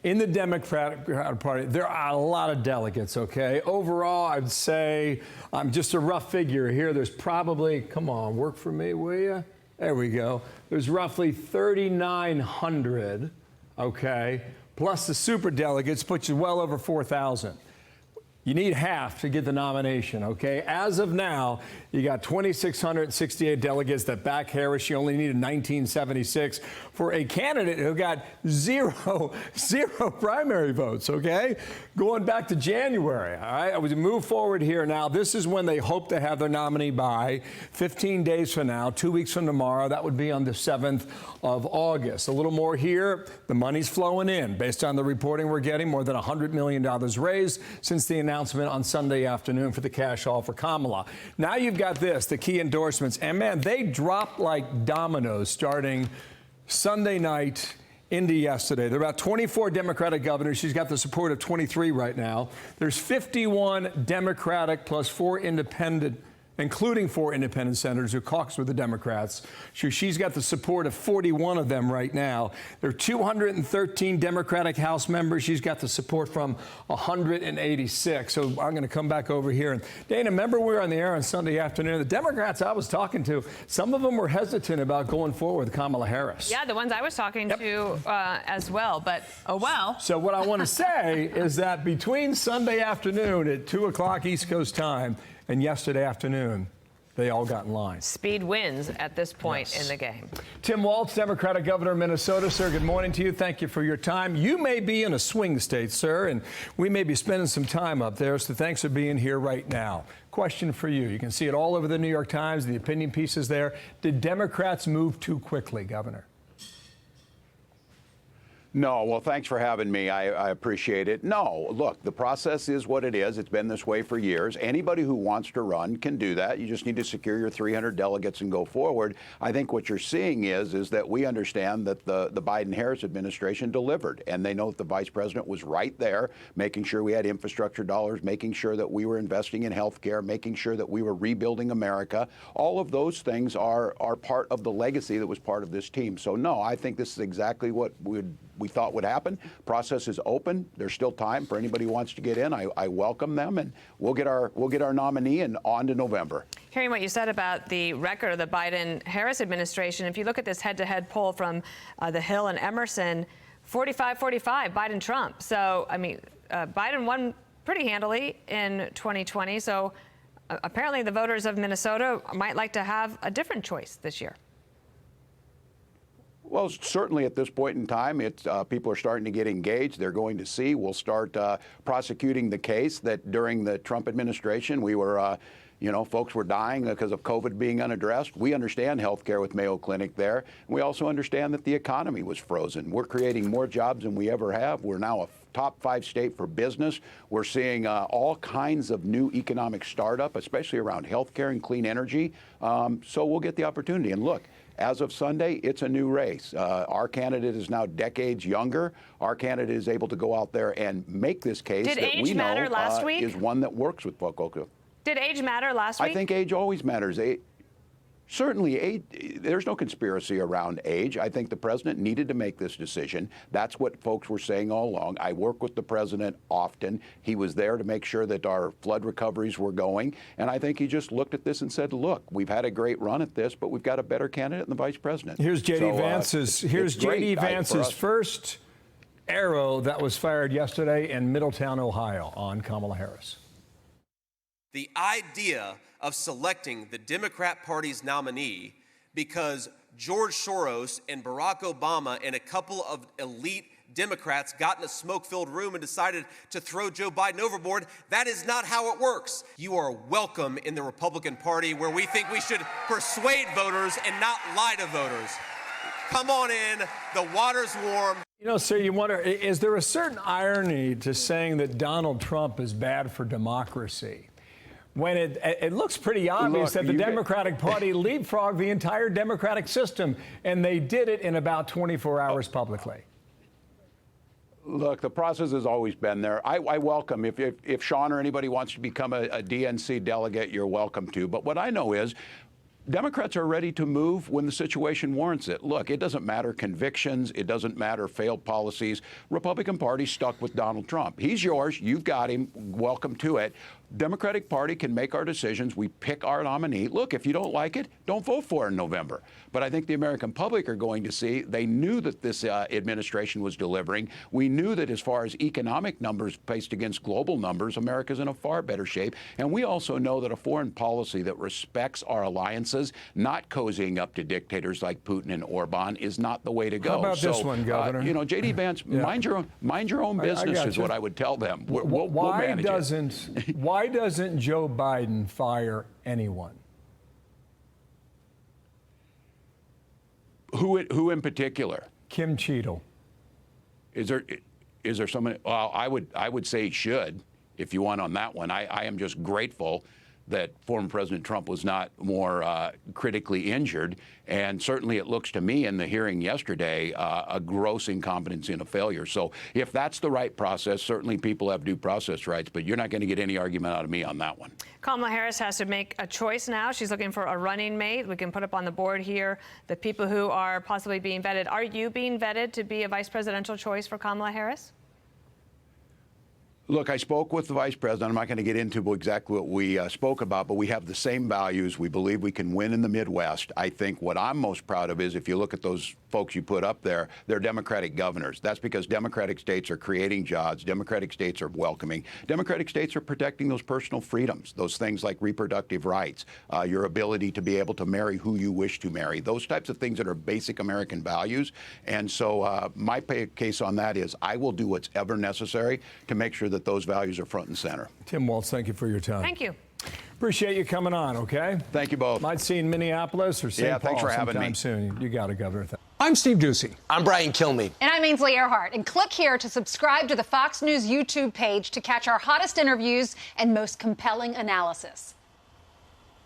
in the Democratic Party, there are a lot of delegates, okay? Overall, I'd say, just a rough figure here, there's probably, come on, work for me, will you? There we go. There's roughly 3,900, okay? Plus the super delegates puts you well over 4,000. You need half to get the nomination, okay? As of now, you got 2,668 delegates that back Harris. She only needed 1,976 for a candidate who got zero primary votes, okay? Going back to January, all right? We move forward here now. This is when they hope to have their nominee by 15 days from now, 2 weeks from tomorrow. That would be on the 7th of August. A little more here. The money's flowing in. Based on the reporting we're getting, more than $100 million raised since the announcement on Sunday afternoon for the cash haul for Kamala. Now you've got this, the key endorsements, and man, they dropped like dominoes starting Sunday night into yesterday. There are about 24 Democratic governors. She's got the support of 23 right now. There's 51 Democratic plus 4 independent, including 4 independent senators who caucus with the Democrats. She's got the support of 41 of them right now. There are 213 Democratic House members. She's got the support from 186. So I'm going to come back over here. And Dana, remember we were on the air on Sunday afternoon. The Democrats I was talking to, some of them were hesitant about going forward with Kamala Harris. Yeah, the ones I was talking to as well. But, oh, well. So what I want to say is that between Sunday afternoon at 2 o'clock East Coast time and yesterday afternoon, they all got in line. Speed wins at this point in the game. Tim Waltz, Democratic governor of Minnesota. Sir, good morning to you. Thank you for your time. You may be in a swing state, sir, and we may be spending some time up there, so thanks for being here right now. Question for you. You can see it all over the New York Times, the opinion pieces there. Did Democrats move too quickly, Governor? No, well, thanks for having me. I appreciate it. No, look, the process is what it is. It's been this way for years. Anybody who wants to run can do that. You just need to secure your 300 delegates and go forward. I think what you're seeing is that we understand that the Biden-Harris administration delivered, and they know that the vice president was right there, making sure we had infrastructure dollars, making sure that we were investing in health care, making sure that we were rebuilding America. All of those things are part of the legacy that was part of this team. So, no, I think this is exactly what we thought would happen. Process is open. There's still time for anybody who wants to get in. I welcome them, and we'll get our nominee and on to November. Hearing what you said about the record of the Biden-Harris administration, if you look at this head-to-head poll from The Hill and Emerson, 45-45, Biden-Trump. So, I mean, Biden won pretty handily in 2020. So apparently the voters of Minnesota might like to have a different choice this year. Well, certainly at this point in time, people are starting to get engaged. They're going to see. We'll start prosecuting the case that during the Trump administration, we were, folks were dying because of COVID being unaddressed. We understand health care with Mayo Clinic there. We also understand that the economy was frozen. We're creating more jobs than we ever have. We're now a top 5 state for business. We're seeing all kinds of new economic startup, especially around health care and clean energy. So we'll get the opportunity. And look, as of Sunday, it's a new race. Our candidate is now decades younger. Our candidate is able to go out there and make this case that we know is one that works with folks. Did age matter last week? I think age always matters. Certainly, age, there's no conspiracy around age. I think the president needed to make this decision. That's what folks were saying all along. I work with the president often. He was there to make sure that our flood recoveries were going. And I think he just looked at this and said, look, we've had a great run at this, but we've got a better candidate than the vice president. Here's J.D. Vance's first arrow that was fired yesterday in Middletown, Ohio, on Kamala Harris. The idea of selecting the Democrat Party's nominee because George Soros and Barack Obama and a couple of elite Democrats got in a smoke-filled room and decided to throw Joe Biden overboard, that is not how it works. You are welcome in the Republican Party, where we think we should persuade voters and not lie to voters. Come on in, the water's warm. You know, sir, you wonder, is there a certain irony to saying that Donald Trump is bad for democracy, when it looks pretty obvious that the Democratic Party leapfrogged the entire democratic system, and they did it in about 24 hours publicly? Look, the process has always been there. I welcome, if Sean or anybody wants to become a DNC delegate, you're welcome to. But what I know is, Democrats are ready to move when the situation warrants it. Look, it doesn't matter convictions. It doesn't matter failed policies. Republican Party stuck with Donald Trump. He's yours. You've got him. Welcome to it. Democratic Party can make our decisions. We pick our nominee. Look, if you don't like it, don't vote for it in November. But I think the American public are going to see they knew that this administration was delivering. We knew that as far as economic numbers placed against global numbers, America's in a far better shape. And we also know that a foreign policy that respects our alliances, not cozying up to dictators like Putin and Orban, is not the way to go. How about this one, Governor? You know, J.D. Vance, mind your own business is what I would tell them. We'll manage it. Why doesn't Joe Biden fire anyone? Who in particular? Kim Cheadle. Is there someone? Well, I would say he should, if you want on that one. I am just grateful that former President Trump was not more critically injured. And certainly it looks to me in the hearing yesterday a gross incompetency and a failure. So if that's the right process, certainly people have due process rights, but you're not going to get any argument out of me on that one. Kamala Harris has to make a choice now. She's looking for a running mate. We can put up on the board here the people who are possibly being vetted. Are you being vetted to be a vice presidential choice for Kamala Harris? Look, I spoke with the vice president. I'm not going to get into exactly what we spoke about, but we have the same values. We believe we can win in the Midwest. I think what I'm most proud of is if you look at those folks you put up there, they're Democratic governors. That's because Democratic states are creating jobs. Democratic states are welcoming. Democratic states are protecting those personal freedoms, those things like reproductive rights, your ability to be able to marry who you wish to marry, those types of things that are basic American values. And so my case on that is I will do what's ever necessary to make sure that those values are front and center. Tim Waltz, thank you for your time. Thank you. Appreciate you coming on, okay? Thank you both. Might see you in Minneapolis or St. Paul thanks for having me. soon. You got it, Governor. I'm Steve Ducey. I'm Brian Kilmeade. And I'm Ainsley Earhart. And click here to subscribe to the Fox News YouTube page to catch our hottest interviews and most compelling analysis.